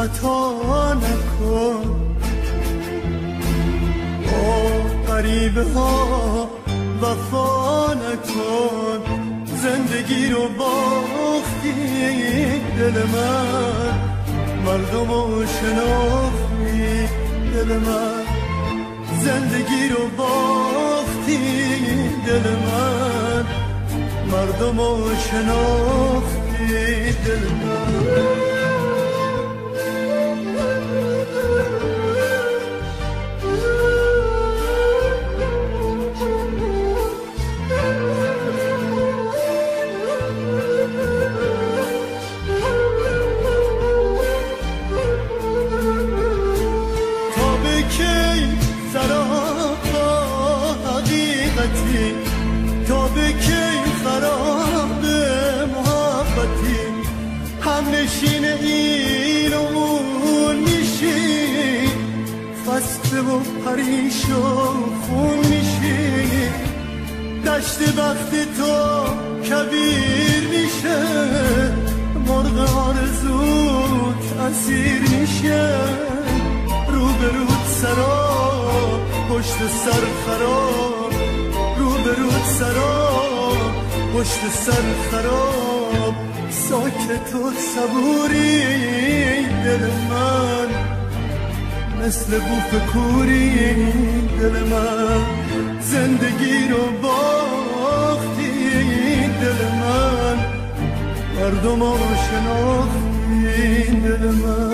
خطا نکن، با غریبه ها وفا نکن. زندگی رو باختی دل من، مردم رو شناختی دل من. زندگی رو باختی دل من، مردم رو شناختی دل من. تا به کی خراب محبتی، هم نشین این و اون میشی، خسته و پریشان خون میشی. دشت وقت تو کبیر میشه، مرغ آرزوت اسیر میشه. روبروت سراب پشت سر خراب، روبروت سراب پشت سر خراب. ساکت و صبوری دل من، مثل بوف کوری دل من. زندگی رو باختی دل من، مردم رو شناختی دل من.